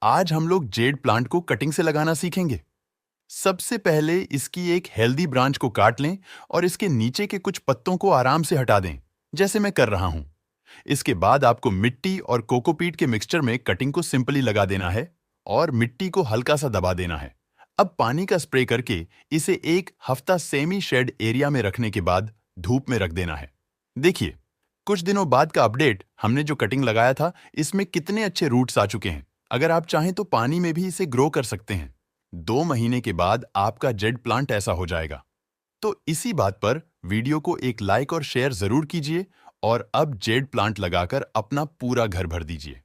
आज हम लोग जेड प्लांट को कटिंग से लगाना सीखेंगे। सबसे पहले इसकी एक हेल्दी ब्रांच को काट लें और इसके नीचे के कुछ पत्तों को आराम से हटा दें, जैसे मैं कर रहा हूं। इसके बाद आपको मिट्टी और कोकोपीट के मिक्सचर में कटिंग को सिंपली लगा देना है और मिट्टी को हल्का सा दबा देना है। अब पानी का स्प्रे करके इसे एक हफ्ता सेमी शेड एरिया में रखने के बाद धूप में रख देना है। देखिए, कुछ दिनों बाद का अपडेट, हमने जो कटिंग लगाया था इसमें कितने अच्छे रूट्स आ चुके हैं। अगर आप चाहें तो पानी में भी इसे ग्रो कर सकते हैं। 2 महीने के बाद आपका जेड प्लांट ऐसा हो जाएगा। तो इसी बात पर वीडियो को एक लाइक और शेयर जरूर कीजिए और अब जेड प्लांट लगाकर अपना पूरा घर भर दीजिए।